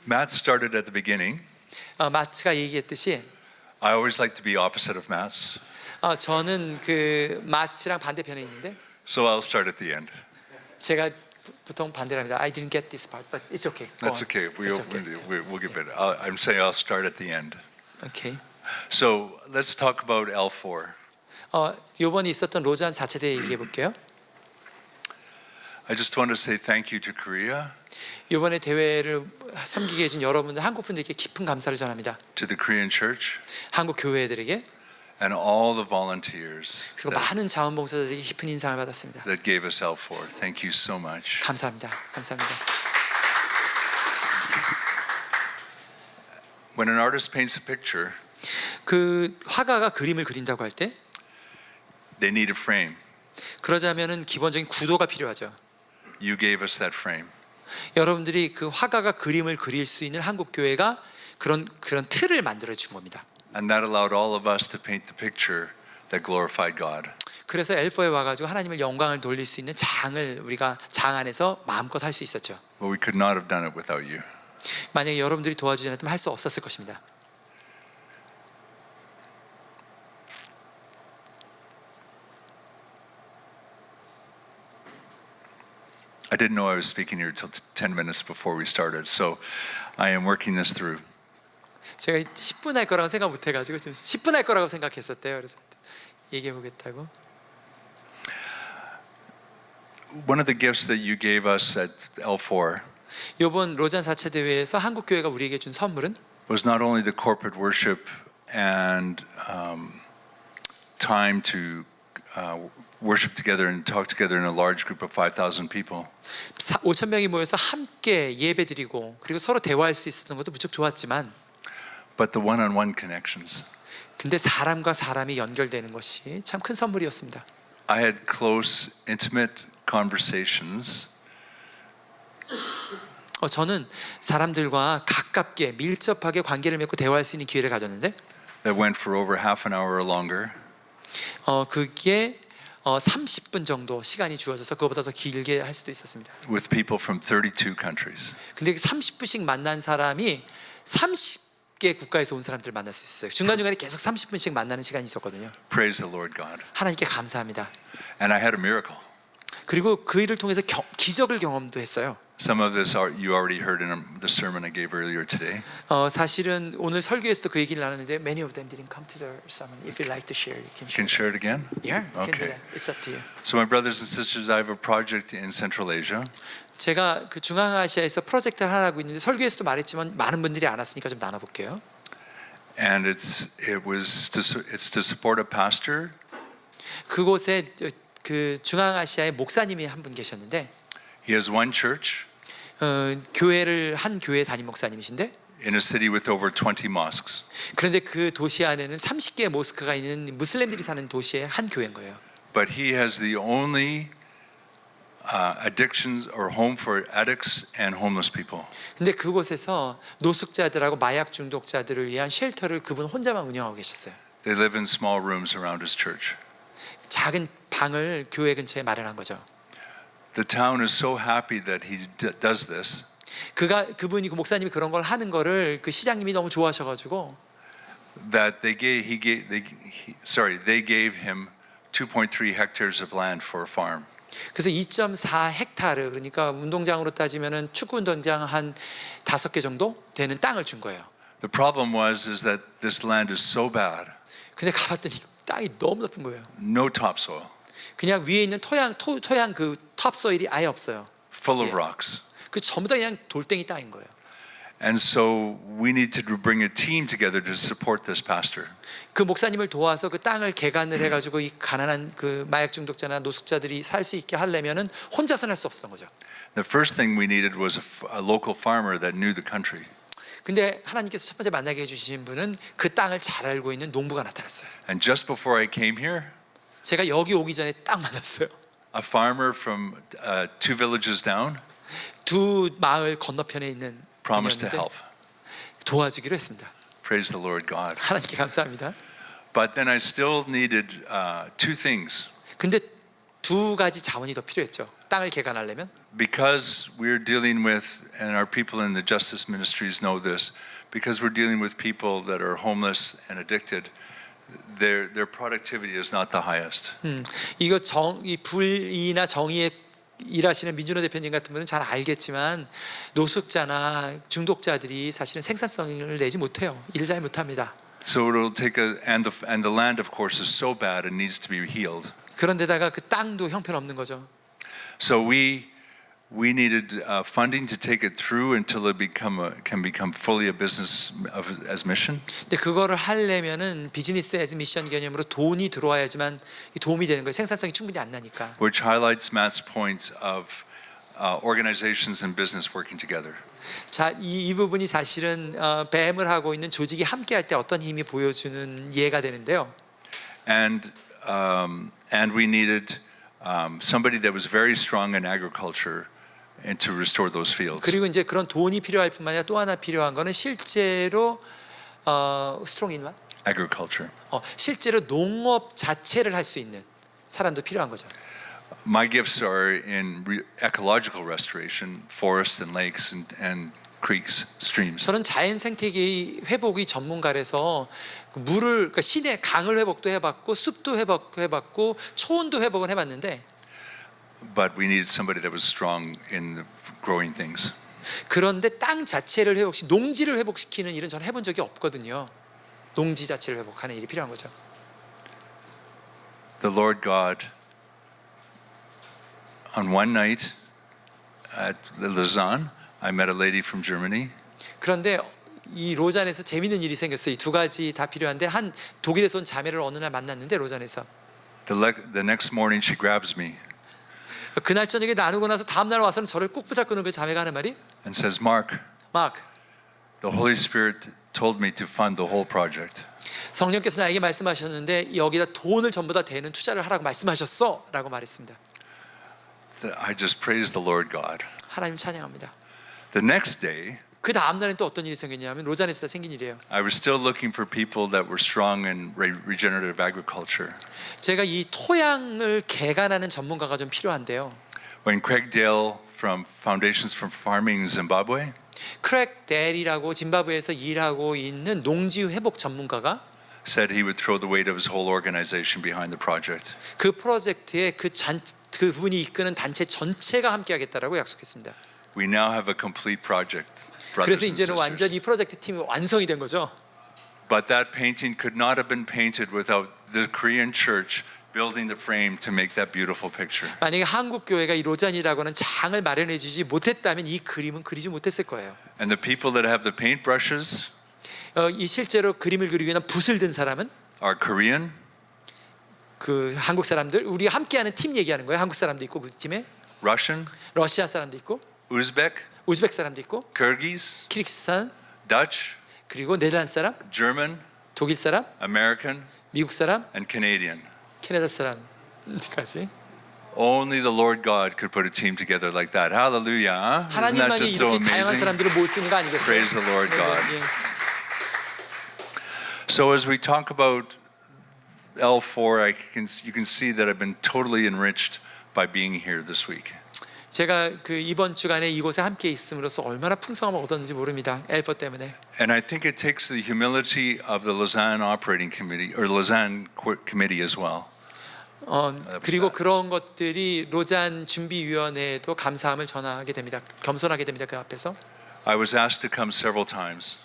Matt started at the beginning. 마츠가 얘기했듯이 I always like to be opposite of Matt's, 저는 그 마츠랑 반대편에 있는데 so I'll start at the end. 제가 보통 반대를 합니다. I didn't get this part, but it's okay. Go That's on. okay. It's okay. We'll get better. I'm saying I'll start at the end. Okay. So let's talk about L4. 이번에 있었던 로잔 4차대 얘기해 볼게요. I just want to say thank you to Korea, 이번에 대회를 섬기게 해준 여러분들, 한국 분들께 깊은 감사를 전합니다. to the Korean church, 한국 교회들에게 and all the volunteers 그리고 많은 자원봉사자들에게 깊은 인상을 받았습니다. that gave us L4. Thank you so much. 감사합니다. 감사합니다. When an artist paints a picture, 그 화가가 그림을 그린다고 할 때 they need a frame. 그러자면은 기본적인 구도가 필요하죠. You gave us that frame. 여러분들이 그 화가가 그림을 그릴 수 있는 한국 교회가 그런 틀을 만들어 준 겁니다. And that allowed all of us to paint the picture that glorified God. 그래서 엘포에 와가지고 하나님을 영광을 돌릴 수 있는 장을 우리가 장 안에서 마음껏 할 수 있었죠. But we could not have done it without you. 만약에 여러분들이 도와주지 않았다면 할 수 없었을 것입니다. I didn't know I was speaking here until 10 minutes before we started, so I am working this through. 제가 10분 할 거라고 생각 못 해가지고 지금 10분 할 거라고 생각했었대요. 그래서 얘기해 보겠다고. One of the gifts that you gave us at L4 이번 로잔 4차 대회에서 한국 교회가 우리에게 준 선물은 was not only the corporate worship and time to worship together and talk together in a large group of 5,000 people. 5,000명이 모여서 함께 예배드리고 그리고 서로 대화할 수 있었던 것도 무척 좋았지만 But the one-on-one connections. 근데 사람과 사람이 연결되는 것이 참 큰 선물이었습니다. I had close, intimate conversations 저는 사람들과 가깝게 밀접하게 관계를 맺고 대화할 수 있는 기회를 가졌는데 that went for over half an hour or longer. 그게 30분 정도 시간이 주어져서 그거보다 더 길게 할 수도 있었습니다. With people from 32 countries. 근데 30분씩 만난 사람이 30개 국가에서 온 사람들 만날 수 있어요. 중간중간에 계속 30분씩 만나는 시간이 있었거든요. Praise the Lord God. 하나님께 감사합니다. And I had a miracle. 그리고 그 일을 통해서 기적을 경험도 했어요. Some of this you already heard in the sermon I gave earlier today. 사실은 오늘 설교에서도 그 얘기를 나눴는데 many of them didn't come to the sermon. If you like to share, you can Can share. share it again? Yeah, you can do Okay. that. It's up to you. So my brothers and sisters, I have a project in Central Asia. 제가 그 중앙아시아에서 프로젝트를 하나 하고 있는데 설교에서도 말했지만 많은 분들이 안 왔으니까 좀 나눠볼게요. And it's to support a pastor 그곳에 그 중앙아시아의 목사님이 한 분 계셨는데 He has one church 교회를 한 교회 담임 목사님이신데 in a city with over 20 mosques. 그런데 그 도시 안에는 30개의 모스크가 있는 무슬림들이 사는 도시의 한 교회인 거예요. But he has the only addictions or home for addicts and homeless people. 근데 그곳에서 노숙자들하고 마약 중독자들을 위한 쉘터를 그분 혼자만 운영하고 계셨어요. They live in small rooms around his church. 작은 방을 교회 근처에 마련한 거죠. The town is so happy that he does this. 그분이 그 목사님이 그런 걸 하는 거를 그 시장님이 너무 좋아하셔가지고 That they gave him 2.3 hectares of land for a farm. 그래서 2.4 헥타르 그러니까 운동장으로 따지면은 축구 운동장 한 5개 정도 되는 땅을 준 거예요. The problem is that this land is so bad. 근데 가봤더니 땅이 너무 높은 거예요. No topsoil. 그냥 위에 있는 토양 그 탑소일이 아예 없어요. Full of 예. rocks. 그 전부 다 그냥 돌덩이 땅인 거예요. And so we need to bring a team together to support this pastor. 그 목사님을 도와서 그 땅을 개간을 해가지고 이 가난한 그 마약 중독자나 노숙자들이 살 수 있게 하려면은 혼자서는 할 수 없었던 거죠. The first thing we needed was a local farmer that knew the country. 근데 하나님께서 첫 번째 만나게 해주신 분은 그 땅을 잘 알고 있는 농부가 나타났어요. And just before I came here, 제가 여기 오기 전에 딱 만났어요. a farmer from 2 villages down 두 마을 건너편에 있는 promised to 분이었는데 help. 도와주기로 했습니다. Praise the Lord God. 하나님께 감사합니다. But then I still needed two things. 근데 두 가지 자원이 더 필요했죠. 땅을 개간하려면. Because we're dealing with, and our people in the justice ministries know this, because we're dealing with people that are homeless and addicted, their productivity is not the highest. 이거 이 불이나 정의에 일하시는 민준호 대표님 같은 분은 잘 알겠지만 노숙자나 중독자들이 사실은 생산성을 내지 못해요. 일을 잘 못합니다. So it'll take and the land of course is so bad it needs to be healed. 그런데다가 그 땅도 형편없는 거죠. So we needed funding to take it through until it can become fully a business as mission. 근데 그거를 하려면은 비즈니스 애즈 미션 개념으로 돈이 들어와야지만 도움이 되는 거예요. 생산성이 충분히 안 나니까. Which highlights Matt's point of organizations and business working together. 자, 이 부분이 사실은 뱀을 하고 있는 조직이 함께할 때 어떤 힘이 보여주는 예가 되는데요. And we needed somebody that was very strong in agriculture and to restore those fields. 그리고 이제 그런 돈이 필요할 뿐만 아니라 또 하나 필요한 거는 실제로 스트롱 인만 Agriculture. 실제로 농업 자체를 할 수 있는 사람도 필요한 거죠. My gifts are in ecological restoration, forests and lakes and creeks, streams. 저는 자연 생태계 회복이 전문가라서 물을 그러니까 시내 강을 회복도 해봤고 숲도 회복해봤고 초원도 회복을 해봤는데 But we needed somebody that was strong in the growing things. 그런데 땅 자체를 농지를 회복시키는 일은 저는 해본 적이 없거든요. 농지 자체를 회복하는 일이 필요한 거죠. The Lord God, on one night at Lausanne, I met a lady from Germany. 그런데 이 로잔에서 재밌는 일이 생겼어요. 이 두 가지 다 필요한데 한 독일에서 온 자매를 어느 날 만났는데 로잔에서 The next morning she grabs me 그날 저녁에 나누고 나서 다음 날 와서는 저를 꼭 붙잡고는 그 자매가 하는 말이 and says, Mark, 마크 the Holy Spirit told me to fund the whole project. 성령께서 나에게 말씀하셨는데 여기다 돈을 전부 다 대는 투자를 하라고 말씀하셨어 라고 말했습니다. I just praised the Lord God. 하나님 찬양합니다. The next day, 그 다음 날엔 또 어떤 일이 생겼냐면 로잔에서 생긴 일이에요. I was still looking for people that were strong in regenerative agriculture. 제가 이 토양을 개간하는 전문가가 좀 필요한데요. When Craig Dale from Foundations for Farming in Zimbabwe 크랙 델이라고 짐바브웨에서 일하고 있는 농지 회복 전문가가 said he would throw the weight of his whole organization behind the project. 그 프로젝트에 그분이 이끄는 단체 전체가 함께하겠다라고 약속했습니다. We now have a complete project. brothers 그래서 and 이제는 sisters. 완전히 이 프로젝트 팀이 완성이 된 거죠. But that painting could not have been painted without the Korean church building the frame to make that beautiful picture. 만약에 한국 교회가 이 로잔이라고 하는 장을 마련해 주지 못했다면 이 그림은 그리지 못했을 거예요. And the people that have the paint brushes 이 실제로 그림을 그리기 위한 붓을 든 사람은 are Korean, 그 한국 사람들, 우리가 함께하는 팀 얘기하는 거예요. 한국 사람도 있고 그 팀에 Russian, 러시아 사람도 있고 Uzbek, 우즈벡 사람도 있고 Kyrgyz, 키르기스탄 Dutch, 그리고 네덜란드 사람, German, 독일 사람, American, 미국 사람, and Canadian. 캐나다 사람까지. Only the Lord God could put a team together like that. Hallelujah. Huh? Isn't that 하나님만이 just so 이렇게 다양한 amazing? 사람들을 모을 수 있는 거 아니겠어요? Praise the Lord God. 예. So as we talk about L4, you can see that I've been totally enriched by being here this week. 제가 그 이번 주간에 이곳에 함께 있음으로써 얼마나 풍성함을 얻었는지 모릅니다. 엘포 때문에. And I think it takes the humility of the Lausanne Operating Committee or Lausanne Committee as well. 그리고 그런 것들이 로잔 준비위원회에도 감사함을 전하게 됩니다. 겸손하게 됩니다. 그 앞에서. I was asked to come several times.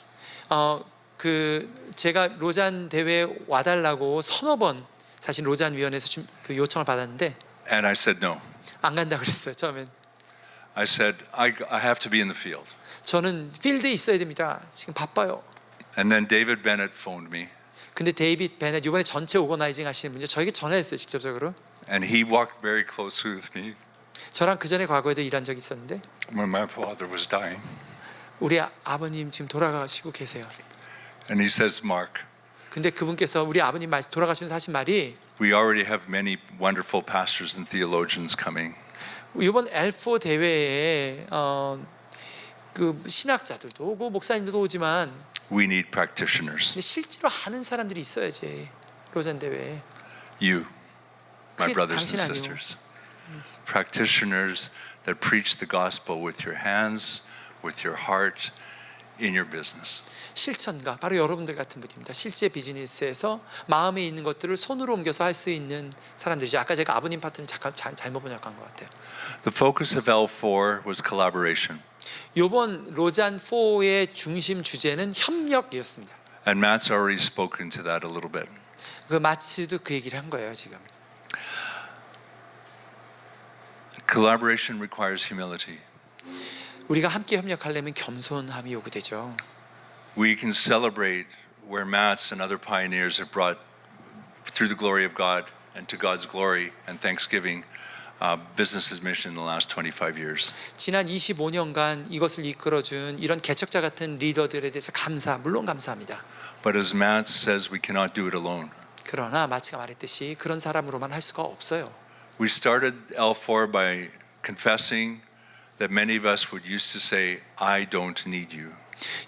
그 제가 로잔 대회에 와달라고 서너 번 사실 로잔 위원회에서 그 요청을 받았는데 And I said no. 안 간다 그랬어요. 처음엔. I said I have to be in the field. 저는 필드에 있어야 됩니다. 지금 바빠요. And then David Bennett phoned me. 근데 데이빗 베넷 이번에 전체 오거나이징 하시는 분이 저에게 전화했어요. 직접적으로. And he walked very close with me 저랑 그 전에 과거에도 일한 적이 있었는데 when my father was dying. 우리 아버님 지금 돌아가시고 계세요. And he says, Mark, 근데 그분께서 우리 아버님 돌아가시면서 하신 말이 we already have many wonderful pastors and theologians coming. 이번 L4 대회에 그 신학자들도 오고 목사님들도 오지만 We need practitioners. 근데 실제로 하는 사람들이 있어야지 로잔 대회에. You, my 그게 brothers 당신 and 아니오. sisters. practitioners that preach the gospel with your hands, with your heart, in your business. 실천가 바로 여러분들 같은 분입니다. 실제 비즈니스에서 마음에 있는 것들을 손으로 옮겨서 할 수 있는 사람들이죠. 아까 제가 아버님 파트는 잠깐 잘못 번역한 것 같아요. The focus of L4 was collaboration. 이번 로잔 4의 중심 주제는 협력이었습니다. And Matt's already spoken to that a little bit. 그 마츠도 그 얘기를 한 거예요, 지금. Collaboration requires humility. 우리가 함께 협력하려면 겸손함이 요구되죠. We can celebrate where Matt's and other pioneers have brought, through the glory of God and to God's glory and thanksgiving, business's mission in the last 25 years. 지난 25년간 이것을 이끌어준 이런 개척자 같은 리더들에 대해서 물론 감사합니다. But as Matt says, we cannot do it alone. 그러나 마츠가 말했듯이 그런 사람으로만 할 수가 없어요. We started L4 by confessing that many of us would used to say, I don't need you.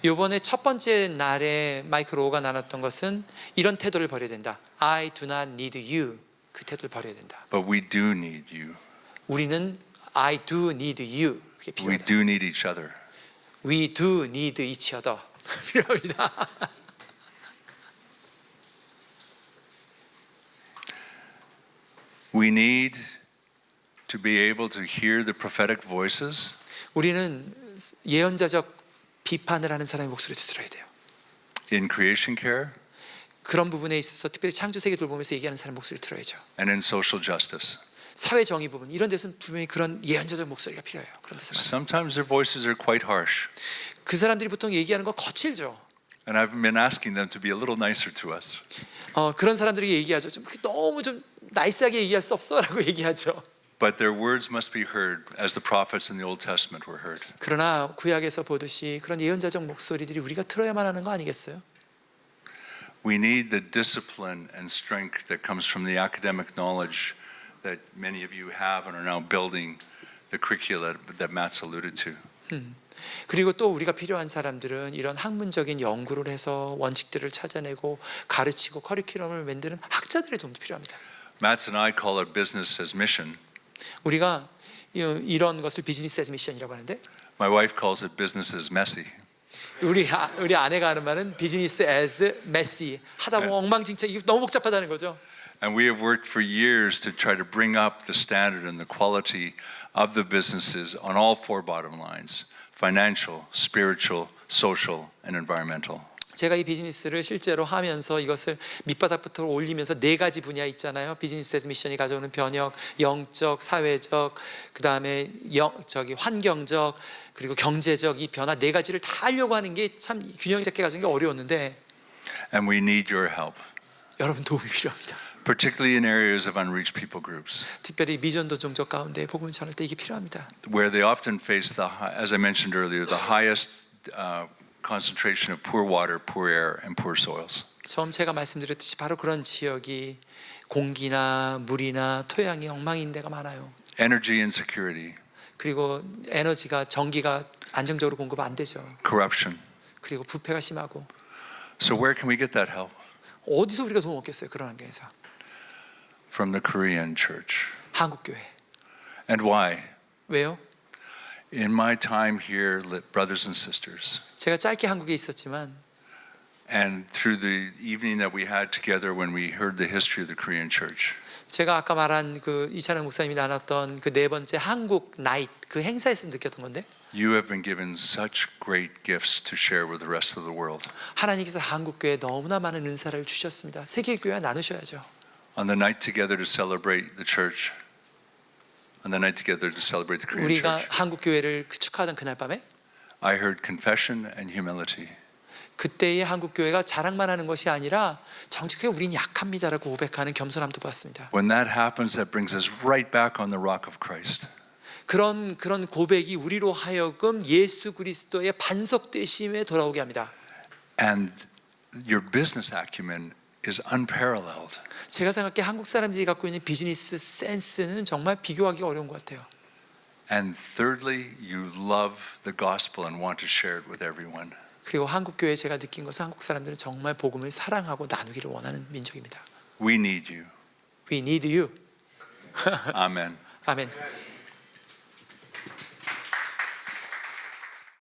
이번에 첫 번째 날에 마이클 로우가 나눴던 것은 이런 태도를 버려야 된다. I do not need you. 그 태도를 버려야 된다. But we do need you. 우리는 I do need you. 그게 We 필요하다. do need each other. We do need each other. 필요합니다. We need to be able to hear the prophetic voices 우리는 예언자적 비판을 하는 사람의 목소리도 들어야 돼요. in creation care 그런 부분에 있어서 특별히 창조 세계 돌보면서 얘기하는 사람 목소리를 들어야죠. and in social justice. 사회 정의 부분 이런 데서는 분명히 그런 예언자적 목소리가 필요해요. 그런 데서 Sometimes their voices are quite harsh. 그 사람들이 보통 얘기하는 거 거칠죠. And I've been asking them to be a little nicer to us. 그런 사람들이 얘기하죠. 좀 너무 좀 나이스하게 얘기할 수 없어라고 얘기하죠. But their words must be heard as the prophets in the Old Testament were heard. 그러나 구약에서 보듯이 그런 예언자적 목소리들이 우리가 들어야만 하는 거 아니겠어요? We need the discipline and strength that comes from the academic knowledge that many of you have and are now building the curricula that Matt's alluded to. 그리고 또 우리가 필요한 사람들은 이런 학문적인 연구를 해서 원칙들을 찾아내고 가르치고 커리큘럼을 만드는 학자들의 도움도 필요합니다. Matt's and I call our business as mission. 우리가 이런 것을 비즈니스 애즈 미션이라고 하는데 My wife calls it business as messy. 우리 아내가 하는 말은 비즈니스 애즈 메시 하다 보면 엉망진창 이게 너무 복잡하다는 거죠. And we have worked for years to try to bring up the standard and the quality of the businesses on all four bottom lines: financial, spiritual, social, and environmental. 제가 이 비즈니스를 실제로 하면서 이것을 밑바닥부터 올리면서 네 가지 분야 있잖아요. 비즈니스 애즈 미션이 가져오는 변혁, 영적, 사회적, 그 다음에 환경적, 그리고 경제적 이 변화 네 가지를 다 하려고 하는 게 참 균형 잡게 가져온 게 어려웠는데 And we need your help, 여러분 도움이 필요합니다. particularly in areas of unreached people groups, 특별히 미전도 종족 가운데 복음을 전할 때 이게 필요합니다. where they often face as I mentioned earlier, the highest concentration of poor water, poor air, and poor soils. 처음 제가 말씀드렸듯이 바로 그런 지역이 공기나 물이나 토양이 엉망인 데가 많아요. Energy insecurity, 그리고 에너지가 전기가 안정적으로 공급 안 되죠. corruption. 그리고 부패가 심하고 So where can we get that help? 어디서 우리가 도움 얻겠어요? 그런 환경에서 From the Korean church. 한국 교회. And why? 왜요? In my time here, brothers and sisters, 제가 짧게 한국에 있었지만 and through the evening that we had together when we heard the history of the Korean church, 제가 아까 말한 그 이찬영 목사님이 나눴던 그 네 번째 한국 나잇 그 행사에서 느꼈던 건데 you have been given such great gifts to share with the rest of the world. 하나님께서 한국 교회에 너무나 많은 은사를 주셨습니다. 세계 교회와 나누셔야죠. On the night together to celebrate the church, on the night together to celebrate the Korean 우리가 church, 한국 교회를 축하하던 그날 밤에 I heard confession and humility. 그때의 한국 교회가 자랑만 하는 것이 아니라 정직하게 우린 약합니다라고 고백하는 겸손함도 봤습니다. When that happens, that brings us right back on the rock of Christ. 그런 고백이 우리로 하여금 예수 그리스도의 반석 되심에 돌아오게 합니다. And your business acumen is unparalleled. 제가 생각해 한국 사람들이 갖고 있는 비즈니스 센스는 정말 비교하기 어려운 것 같아요. And thirdly, you love the gospel and want to share it with everyone. 그리고 한국 교회에 제가 느낀 것은 한국 사람들은 정말 복음을 사랑하고 나누기를 원하는 민족입니다. We need you. We need you. Amen. 아멘.